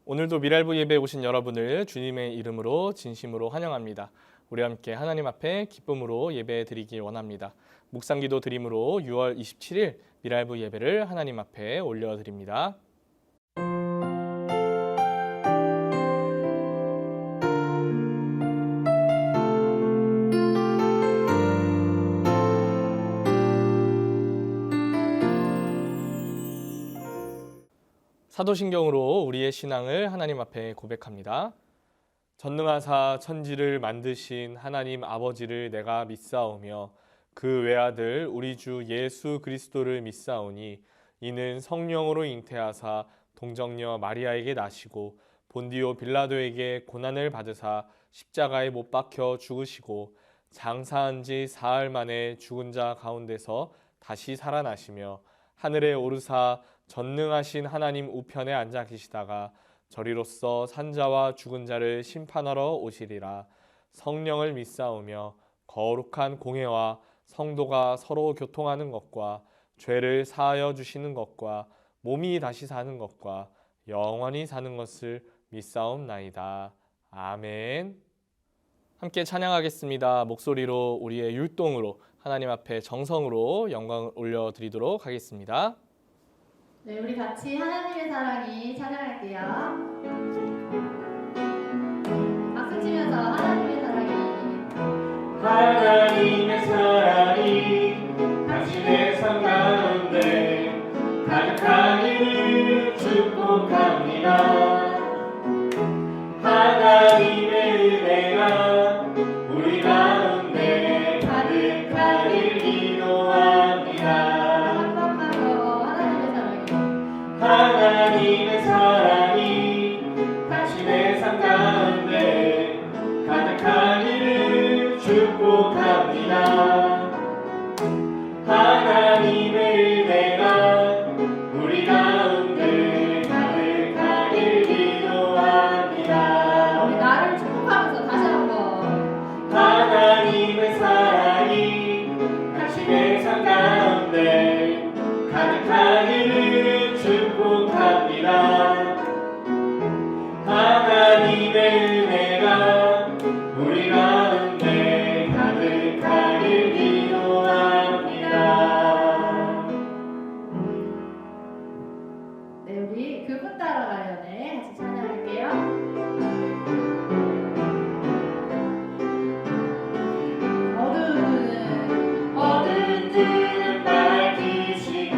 오늘도 미랄부 예배에 오신 여러분을 주님의 이름으로 진심으로 환영합니다. 우리 함께 하나님 앞에 기쁨으로 예배 드리길 원합니다. 묵상기도 드림으로 6월 27일 미랄부 예배를 하나님 앞에 올려드립니다. 사도신경으로 우리의 신앙을 하나님 앞에 고백합니다. 전능하사 천지를 만드신 하나님 아버지를 내가 믿사오며 그 외아들 우리 주 예수 그리스도를 믿사오니 이는 성령으로 잉태하사 동정녀 마리아에게 나시고 본디오 빌라도에게 고난을 받으사 십자가에 못 박혀 죽으시고 장사한 지 사흘 만에 죽은 자 가운데서 다시 살아나시며 하늘에 오르사 전능하신 하나님 우편에 앉아 계시다가 저리로서 산자와 죽은 자를 심판하러 오시리라. 성령을 믿사오며 거룩한 공회와 성도가 서로 교통하는 것과 죄를 사하여 주시는 것과 몸이 다시 사는 것과 영원히 사는 것을 믿사옵나이다. 아멘. 함께 찬양하겠습니다. 목소리로 우리의 율동으로 하나님 앞에 정성으로 영광을 올려드리도록 하겠습니다. 네, 우리 같이 하나님의 사랑이 찬양할게요. 박수 치면서 하나님의 사랑이 하나님의 사랑이 당신의 삶 가운데 가득하기를 축복합니다. 하나님의 은혜가 우리 가운데 가득하길 기도합니다. 하나님의 사랑이 당신의 삶 가운데 가득하기를 축복합니다. 하나님의 은혜가 우리 가운데 가득하길 기도합니다. 우리 나를 축복하면서 다시 한번 하나님의 사랑이 당신의 삶 가운데 가득하기를 축복합니다. 하나님의 은혜가 우리 가운데 가득하길 기도합니다. 네, 우리 그분 따라가려네 같이 찬양할게요. 어두운 눈은 밝히시고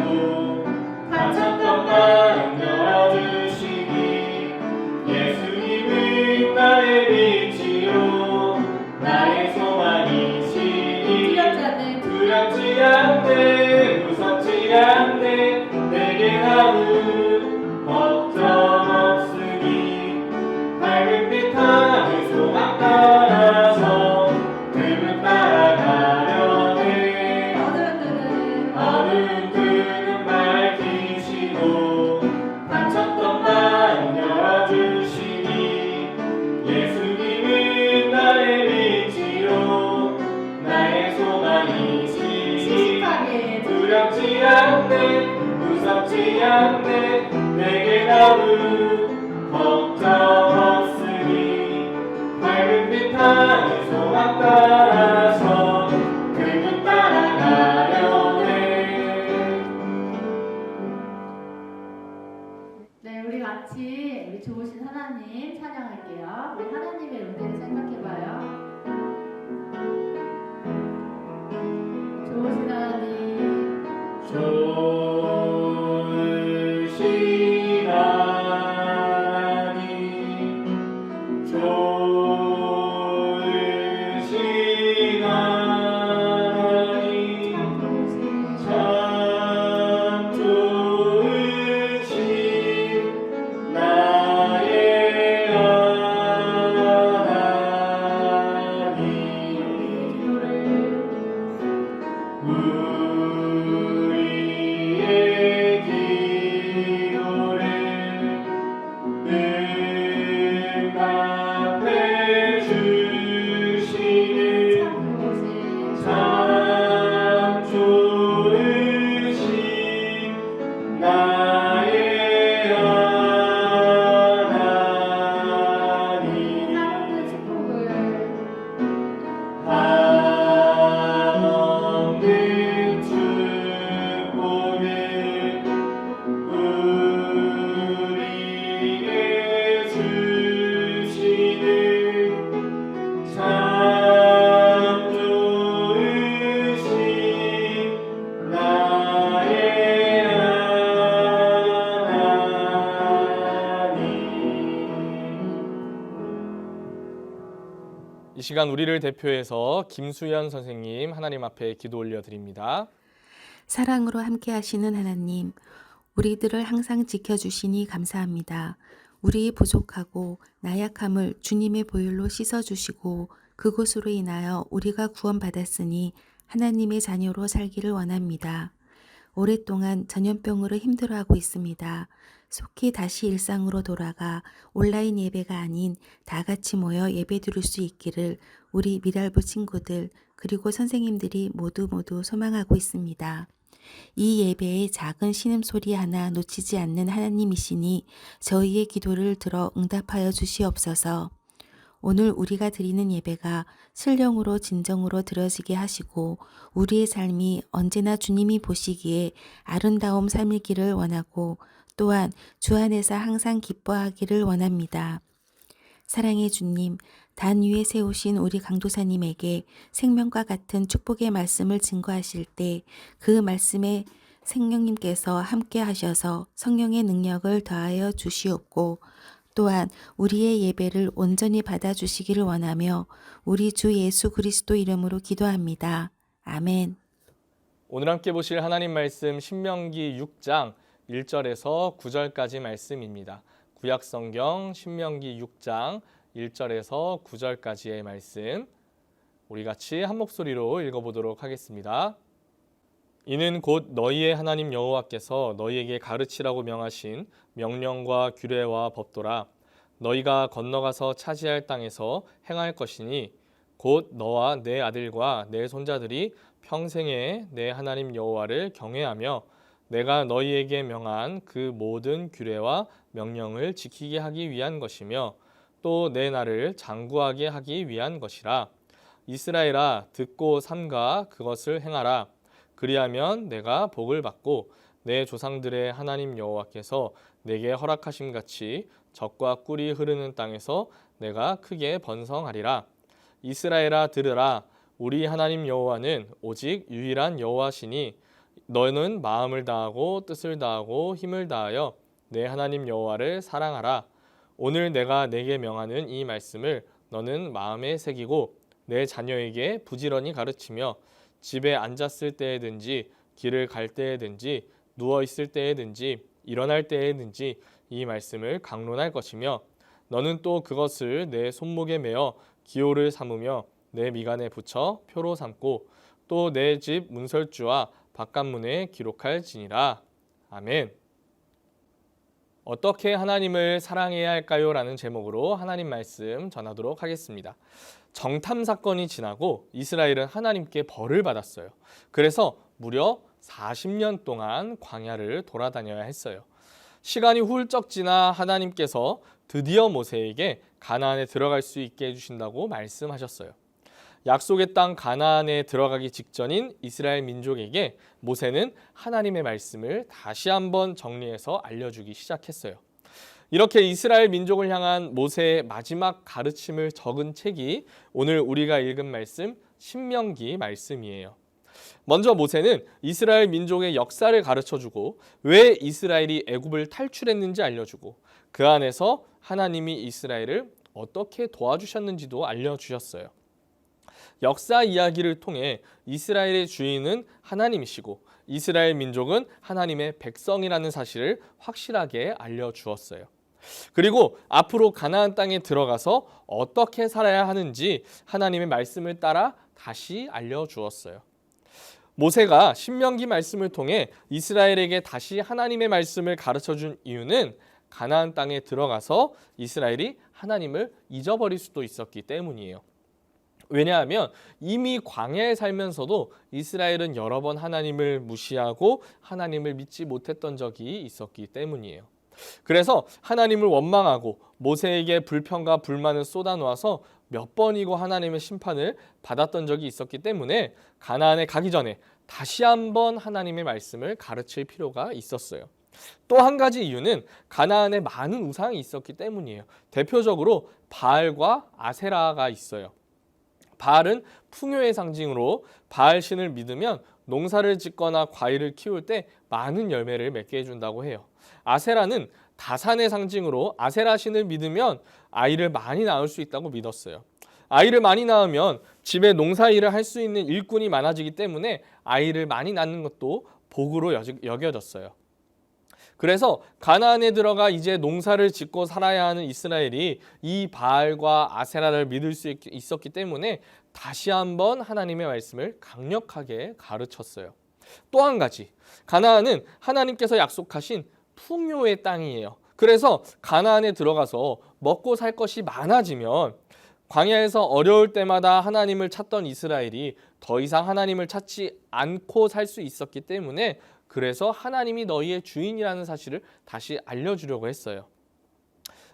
갇혔던 마음 열어주시니 예수님은 나의 빛이요 나의 소망이시니 두렵지 않네 무섭지 않네 내게 남은 걱정 없으니 밝은 빛 하늘 소망 따라서 그분 따라가려네. 어두운 눈은 밝히시고 닫혔던 마음 열어주시니 예수님은 나의 빛이요 나의 소망이시니 두렵지 않네 무섭지 않네 내게 남은 걱정 없으니 밝은 빛 하늘 소망 따라서 그분 따라가려네. 네, 우리 같이 우리 좋으신 하나님 찬양할게요. 우리 하나님의 은혜를 생각해봐요. 좋으신 하나님 좋으신 하나님 좋으신 하나님 참 좋으신 나의 하나님 시간 우리를 대표해서 김수연 선생님 하나님 앞에 기도 올려드립니다. 사랑으로 함께 하시는 하나님, 우리들을 항상 지켜주시니 감사합니다. 우리의 부족하고 나약함을 주님의 보혈로 씻어주시고 그곳으로 인하여 우리가 구원받았으니 하나님의 자녀로 살기를 원합니다. 오랫동안 전염병으로 힘들어하고 있습니다. 속히 다시 일상으로 돌아가 온라인 예배가 아닌 다 같이 모여 예배 드릴 수 있기를 우리 미랄부 친구들 그리고 선생님들이 모두 소망하고 있습니다. 이 예배에 작은 신음소리 하나 놓치지 않는 하나님이시니 저희의 기도를 들어 응답하여 주시옵소서. 오늘 우리가 드리는 예배가 신령으로 진정으로 드려지게 하시고 우리의 삶이 언제나 주님이 보시기에 아름다움 삶이기를 원하고 또한 주 안에서 항상 기뻐하기를 원합니다. 사랑의 주님, 단 위에 세우신 우리 강도사님에게 생명과 같은 축복의 말씀을 증거하실 때 그 말씀에 성령님께서 함께 하셔서 성령의 능력을 더하여 주시옵고 또한 우리의 예배를 온전히 받아주시기를 원하며 우리 주 예수 그리스도 이름으로 기도합니다. 아멘. 오늘 함께 보실 하나님 말씀 신명기 6장 1절에서 9절까지 말씀입니다. 구약성경 신명기 6장 1절에서 9절까지의 말씀 우리 같이 한 목소리로 읽어보도록 하겠습니다. 이는 곧 너희의 하나님 여호와께서 너희에게 가르치라고 명하신 명령과 규례와 법도라. 너희가 건너가서 차지할 땅에서 행할 것이니 곧 너와 내 아들과 내 손자들이 평생에 내 하나님 여호와를 경외하며 내가 너희에게 명한 그 모든 규례와 명령을 지키게 하기 위한 것이며 또 내 날을 장구하게 하기 위한 것이라. 이스라엘아 듣고 삼가 그것을 행하라. 그리하면 내가 복을 받고 내 조상들의 하나님 여호와께서 내게 허락하심 같이 젖과 꿀이 흐르는 땅에서 내가 크게 번성하리라. 이스라엘아 들으라. 우리 하나님 여호와는 오직 유일한 여호와시니 너는 마음을 다하고 뜻을 다하고 힘을 다하여 내 하나님 여호와를 사랑하라. 오늘 내가 내게 명하는 이 말씀을 너는 마음에 새기고 내 자녀에게 부지런히 가르치며 집에 앉았을 때에든지 길을 갈 때에든지 누워 있을 때에든지 일어날 때에든지 이 말씀을 강론할 것이며 너는 또 그것을 내 손목에 매어 기호를 삼으며 내 미간에 붙여 표로 삼고 또 내 집 문설주와 바깥문에 기록할지니라. 아멘. 어떻게 하나님을 사랑해야 할까요? 라는 제목으로 하나님 말씀 전하도록 하겠습니다. 정탐 사건이 지나고 이스라엘은 하나님께 벌을 받았어요. 그래서 무려 40년 동안 광야를 돌아다녀야 했어요. 시간이 훌쩍 지나 하나님께서 드디어 모세에게 가나안에 들어갈 수 있게 해주신다고 말씀하셨어요. 약속의 땅 가나안에 들어가기 직전인 이스라엘 민족에게 모세는 하나님의 말씀을 다시 한번 정리해서 알려주기 시작했어요. 이렇게 이스라엘 민족을 향한 모세의 마지막 가르침을 적은 책이 오늘 우리가 읽은 말씀 신명기 말씀이에요. 먼저 모세는 이스라엘 민족의 역사를 가르쳐주고 왜 이스라엘이 애굽을 탈출했는지 알려주고 그 안에서 하나님이 이스라엘을 어떻게 도와주셨는지도 알려주셨어요. 역사 이야기를 통해 이스라엘의 주인은 하나님이시고 이스라엘 민족은 하나님의 백성이라는 사실을 확실하게 알려주었어요. 그리고 앞으로 가나안 땅에 들어가서 어떻게 살아야 하는지 하나님의 말씀을 따라 다시 알려주었어요. 모세가 신명기 말씀을 통해 이스라엘에게 다시 하나님의 말씀을 가르쳐준 이유는 가나안 땅에 들어가서 이스라엘이 하나님을 잊어버릴 수도 있었기 때문이에요. 왜냐하면 이미 광야에 살면서도 이스라엘은 여러 번 하나님을 무시하고 하나님을 믿지 못했던 적이 있었기 때문이에요. 그래서 하나님을 원망하고 모세에게 불평과 불만을 쏟아놓아서 몇 번이고 하나님의 심판을 받았던 적이 있었기 때문에 가나안에 가기 전에 다시 한번 하나님의 말씀을 가르칠 필요가 있었어요. 또 한 가지 이유는 가나안에 많은 우상이 있었기 때문이에요. 대표적으로 바알과 아세라가 있어요. 바알은 풍요의 상징으로 바알 신을 믿으면 농사를 짓거나 과일을 키울 때 많은 열매를 맺게 해준다고 해요. 아세라는 다산의 상징으로 아세라 신을 믿으면 아이를 많이 낳을 수 있다고 믿었어요. 아이를 많이 낳으면 집에 농사일을 할 수 있는 일꾼이 많아지기 때문에 아이를 많이 낳는 것도 복으로 여겨졌어요. 그래서 가나안에 들어가 이제 농사를 짓고 살아야 하는 이스라엘이 이 바알과 아세라를 믿을 수 있었기 때문에 다시 한번 하나님의 말씀을 강력하게 가르쳤어요. 또 한 가지, 가나안은 하나님께서 약속하신 풍요의 땅이에요. 그래서 가나안에 들어가서 먹고 살 것이 많아지면 광야에서 어려울 때마다 하나님을 찾던 이스라엘이 더 이상 하나님을 찾지 않고 살 수 있었기 때문에 그래서 하나님이 너희의 주인이라는 사실을 다시 알려주려고 했어요.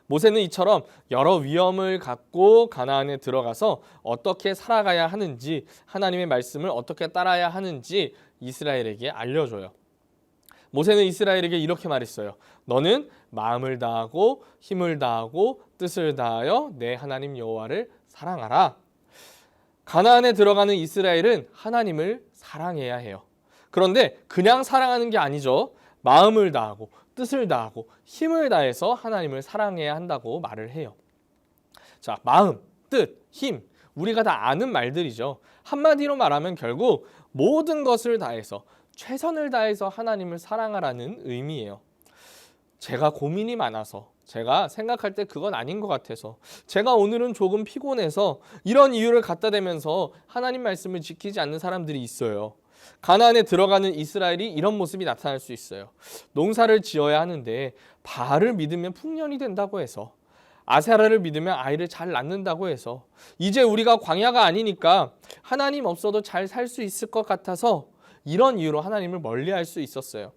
모세는 이처럼 여러 위험을 갖고 가나안에 들어가서 어떻게 살아가야 하는지, 하나님의 말씀을 어떻게 따라야 하는지 이스라엘에게 알려줘요. 모세는 이스라엘에게 이렇게 말했어요. 너는 마음을 다하고 힘을 다하고 뜻을 다하여 내 하나님 여호와를 사랑하라. 가나안에 들어가는 이스라엘은 하나님을 사랑해야 해요. 그런데 그냥 사랑하는 게 아니죠. 마음을 다하고 뜻을 다하고 힘을 다해서 하나님을 사랑해야 한다고 말을 해요. 자, 마음, 뜻, 힘, 우리가 다 아는 말들이죠. 한마디로 말하면 결국 모든 것을 다해서, 최선을 다해서 하나님을 사랑하라는 의미예요. 제가 고민이 많아서, 제가 생각할 때 그건 아닌 것 같아서, 제가 오늘은 조금 피곤해서 이런 이유를 갖다 대면서 하나님 말씀을 지키지 않는 사람들이 있어요. 가나안에 들어가는 이스라엘이 이런 모습이 나타날 수 있어요. 농사를 지어야 하는데 바알을 믿으면 풍년이 된다고 해서, 아세라를 믿으면 아이를 잘 낳는다고 해서, 이제 우리가 광야가 아니니까 하나님 없어도 잘 살 수 있을 것 같아서 이런 이유로 하나님을 멀리할 수 있었어요.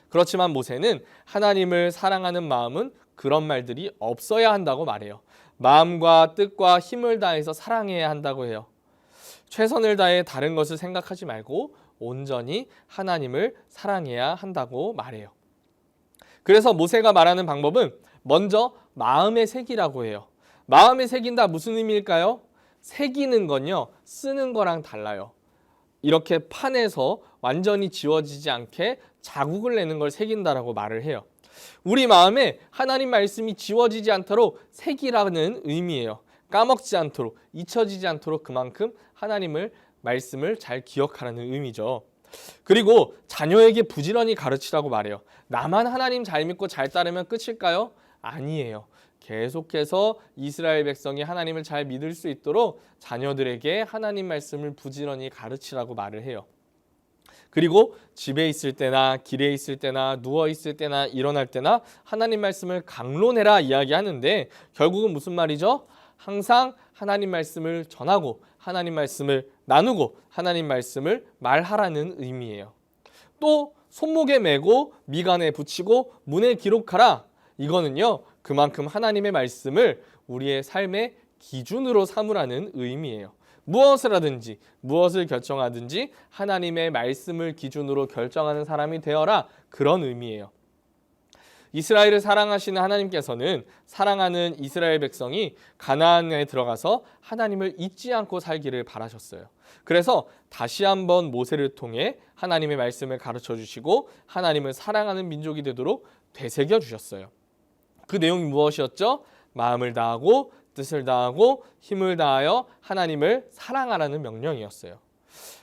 그렇지만 모세는 하나님을 사랑하는 마음은 그런 말들이 없어야 한다고 말해요. 마음과 뜻과 힘을 다해서 사랑해야 한다고 해요. 최선을 다해 다른 것을 생각하지 말고 온전히 하나님을 사랑해야 한다고 말해요. 그래서 모세가 말하는 방법은 먼저 마음에 새기라고 해요. 마음에 새긴다 무슨 의미일까요? 새기는 건요, 쓰는 거랑 달라요. 이렇게 판에서 완전히 지워지지 않게 자국을 내는 걸 새긴다라고 말을 해요. 우리 마음에 하나님 말씀이 지워지지 않도록 새기라는 의미예요. 까먹지 않도록, 잊혀지지 않도록 그만큼 하나님을 말씀을 잘 기억하라는 의미죠. 그리고 자녀에게 부지런히 가르치라고 말해요. 나만 하나님 잘 믿고 잘 따르면 끝일까요? 아니에요. 계속해서 이스라엘 백성이 하나님을 잘 믿을 수 있도록 자녀들에게 하나님 말씀을 부지런히 가르치라고 말을 해요. 그리고 집에 있을 때나 길에 있을 때나 누워 있을 때나 일어날 때나 하나님 말씀을 강론해라 이야기하는데 결국은 무슨 말이죠? 항상 하나님 말씀을 전하고 하나님 말씀을 나누고 하나님 말씀을 말하라는 의미예요. 또 손목에 메고 미간에 붙이고 문에 기록하라. 이거는요, 그만큼 하나님의 말씀을 우리의 삶의 기준으로 삼으라는 의미예요. 무엇을 하든지 무엇을 결정하든지 하나님의 말씀을 기준으로 결정하는 사람이 되어라, 그런 의미예요. 이스라엘을 사랑하시는 하나님께서는 사랑하는 이스라엘 백성이 가나안에 들어가서 하나님을 잊지 않고 살기를 바라셨어요. 그래서 다시 한번 모세를 통해 하나님의 말씀을 가르쳐 주시고 하나님을 사랑하는 민족이 되도록 되새겨 주셨어요. 그 내용이 무엇이었죠? 마음을 다하고 뜻을 다하고 힘을 다하여 하나님을 사랑하라는 명령이었어요.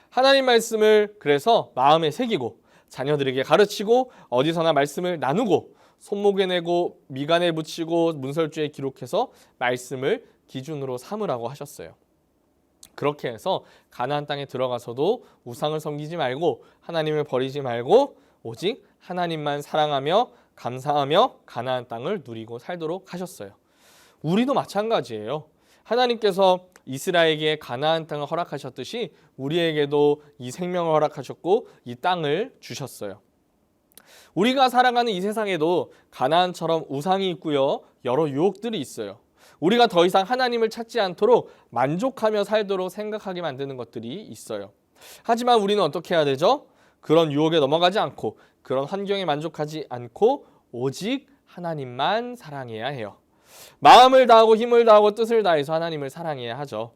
하나님 말씀을 그래서 마음에 새기고 자녀들에게 가르치고 어디서나 말씀을 나누고 손목에 내고 미간에 붙이고 문설주에 기록해서 말씀을 기준으로 삼으라고 하셨어요. 그렇게 해서 가나안 땅에 들어가서도 우상을 섬기지 말고 하나님을 버리지 말고 오직 하나님만 사랑하며 감사하며 가나안 땅을 누리고 살도록 하셨어요. 우리도 마찬가지예요. 하나님께서 이스라엘에게 가나안 땅을 허락하셨듯이 우리에게도 이 생명을 허락하셨고 이 땅을 주셨어요. 우리가 살아가는 이 세상에도 가나안처럼 우상이 있고요, 여러 유혹들이 있어요. 우리가 더 이상 하나님을 찾지 않도록 만족하며 살도록 생각하게 만드는 것들이 있어요. 하지만 우리는 어떻게 해야 되죠? 그런 유혹에 넘어가지 않고 그런 환경에 만족하지 않고 오직 하나님만 사랑해야 해요. 마음을 다하고 힘을 다하고 뜻을 다해서 하나님을 사랑해야 하죠.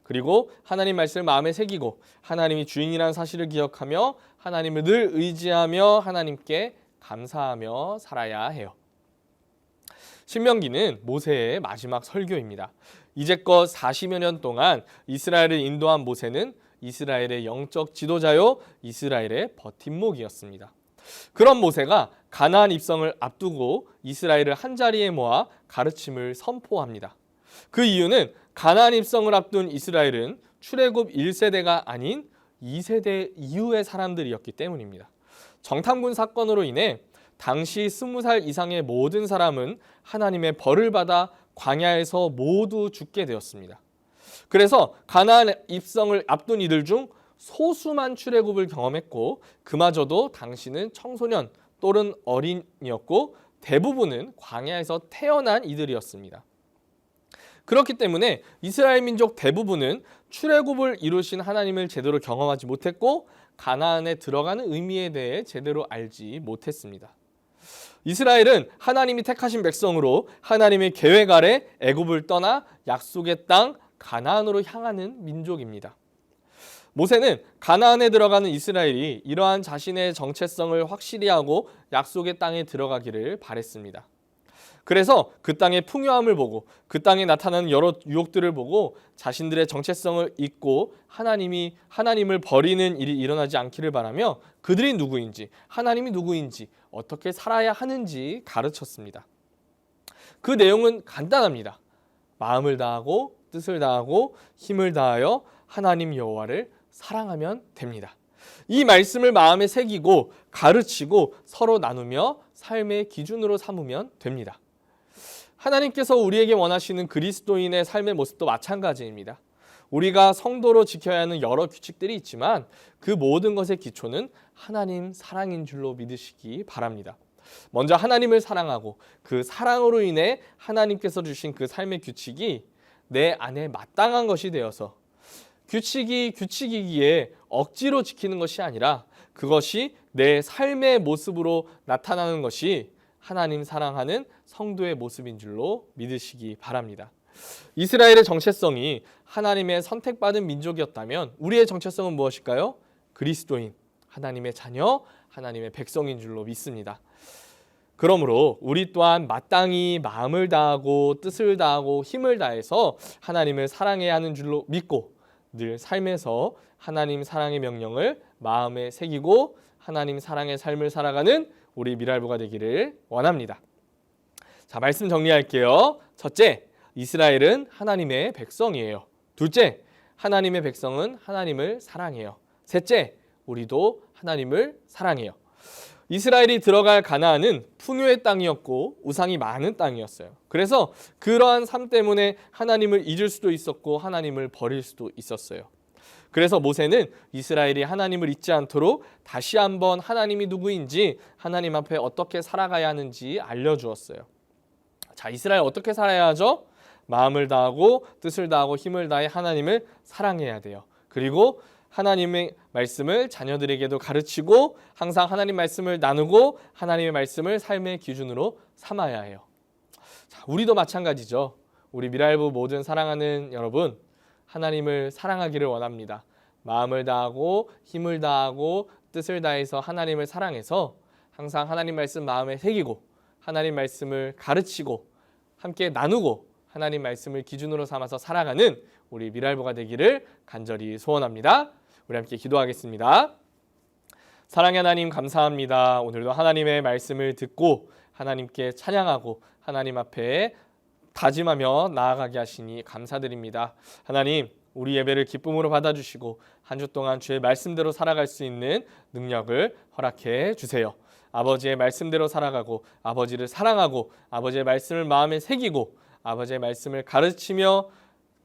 그리고 하나님 말씀을 마음에 새기고 하나님이 주인이라는 사실을 기억하며 하나님을 늘 의지하며 하나님께 감사하며 살아야 해요. 신명기는 모세의 마지막 설교입니다. 이제껏 40여 년 동안 이스라엘을 인도한 모세는 이스라엘의 영적 지도자요, 이스라엘의 버팀목이었습니다. 그런 모세가 가나안 입성을 앞두고 이스라엘을 한자리에 모아 가르침을 선포합니다. 그 이유는 가나안 입성을 앞둔 이스라엘은 출애굽 1세대가 아닌 2세대 이후의 사람들이었기 때문입니다. 정탐군 사건으로 인해 당시 20살 이상의 모든 사람은 하나님의 벌을 받아 광야에서 모두 죽게 되었습니다. 그래서 가나안 입성을 앞둔 이들 중 소수만 출애굽을 경험했고 그마저도 당시는 청소년 또는 어린이였고 대부분은 광야에서 태어난 이들이었습니다. 그렇기 때문에 이스라엘 민족 대부분은 출애굽을 이루신 하나님을 제대로 경험하지 못했고 가나안에 들어가는 의미에 대해 제대로 알지 못했습니다. 이스라엘은 하나님이 택하신 백성으로 하나님의 계획 아래 애굽을 떠나 약속의 땅 가나안으로 향하는 민족입니다. 모세는 가나안에 들어가는 이스라엘이 이러한 자신의 정체성을 확실히 하고 약속의 땅에 들어가기를 바랬습니다. 그래서 그 땅의 풍요함을 보고 그 땅에 나타나는 여러 유혹들을 보고 자신들의 정체성을 잊고 하나님을 버리는 일이 일어나지 않기를 바라며 그들이 누구인지, 하나님이 누구인지, 어떻게 살아야 하는지 가르쳤습니다. 그 내용은 간단합니다. 마음을 다하고 뜻을 다하고 힘을 다하여 하나님 여호와를 사랑하면 됩니다. 이 말씀을 마음에 새기고 가르치고 서로 나누며 삶의 기준으로 삼으면 됩니다. 하나님께서 우리에게 원하시는 그리스도인의 삶의 모습도 마찬가지입니다. 우리가 성도로 지켜야 하는 여러 규칙들이 있지만 그 모든 것의 기초는 하나님 사랑인 줄로 믿으시기 바랍니다. 먼저 하나님을 사랑하고 그 사랑으로 인해 하나님께서 주신 그 삶의 규칙이 내 안에 마땅한 것이 되어서 규칙이 규칙이기에 억지로 지키는 것이 아니라 그것이 내 삶의 모습으로 나타나는 것이 하나님 사랑하는 성도의 모습인 줄로 믿으시기 바랍니다. 이스라엘의 정체성이 하나님의 선택받은 민족이었다면 우리의 정체성은 무엇일까요? 그리스도인, 하나님의 자녀, 하나님의 백성인 줄로 믿습니다. 그러므로 우리 또한 마땅히 마음을 다하고 뜻을 다하고 힘을 다해서 하나님을 사랑해야 하는 줄로 믿고 늘 삶에서 하나님 사랑의 명령을 마음에 새기고 하나님 사랑의 삶을 살아가는 우리 미랄부가 되기를 원합니다. 자, 말씀 정리할게요. 첫째, 이스라엘은 하나님의 백성이에요. 둘째, 하나님의 백성은 하나님을 사랑해요. 셋째, 우리도 하나님을 사랑해요. 이스라엘이 들어갈 가나안은 풍요의 땅이었고 우상이 많은 땅이었어요. 그래서 그러한 삶 때문에 하나님을 잊을 수도 있었고 하나님을 버릴 수도 있었어요. 그래서 모세는 이스라엘이 하나님을 잊지 않도록 다시 한번 하나님이 누구인지 하나님 앞에 어떻게 살아가야 하는지 알려주었어요. 자, 이스라엘 어떻게 살아야 하죠? 마음을 다하고 뜻을 다하고 힘을 다해 하나님을 사랑해야 돼요. 그리고 하나님의 말씀을 자녀들에게도 가르치고 항상 하나님 말씀을 나누고 하나님의 말씀을 삶의 기준으로 삼아야 해요. 자, 우리도 마찬가지죠. 우리 미랄부 모든 사랑하는 여러분, 하나님을 사랑하기를 원합니다. 마음을 다하고 힘을 다하고 뜻을 다해서 하나님을 사랑해서 항상 하나님 말씀 마음에 새기고 하나님 말씀을 가르치고 함께 나누고 하나님 말씀을 기준으로 삼아서 살아가는 우리 미랄부가 되기를 간절히 소원합니다. 우리 함께 기도하겠습니다. 사랑의 하나님 감사합니다. 오늘도 하나님의 말씀을 듣고 하나님께 찬양하고 하나님 앞에 다짐하며 나아가게 하시니 감사드립니다. 하나님, 우리 예배를 기쁨으로 받아주시고 한 주 동안 주의 말씀대로 살아갈 수 있는 능력을 허락해 주세요. 아버지의 말씀대로 살아가고 아버지를 사랑하고 아버지의 말씀을 마음에 새기고 아버지의 말씀을 가르치며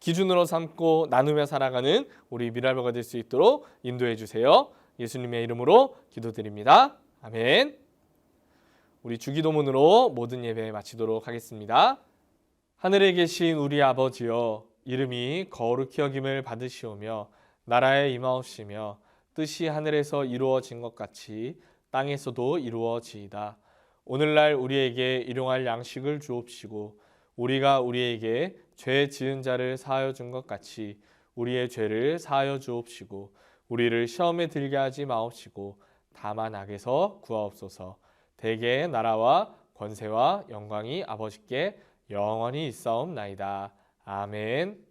기준으로 삼고 나누며 살아가는 우리 미랄부가 될 수 있도록 인도해 주세요. 예수님의 이름으로 기도드립니다. 아멘. 우리 주기도문으로 모든 예배 마치도록 하겠습니다. 하늘에 계신 우리 아버지여, 이름이 거룩히 여김을 받으시오며 나라에 임하옵시며 뜻이 하늘에서 이루어진 것 같이 땅에서도 이루어지이다. 오늘날 우리에게 일용할 양식을 주옵시고 우리가 우리에게 죄 지은 자를 사하여 준 것 같이 우리의 죄를 사하여 주옵시고 우리를 시험에 들게 하지 마옵시고 다만 악에서 구하옵소서. 대개의 나라와 권세와 영광이 아버지께 영원히 있사옵나이다. 아멘.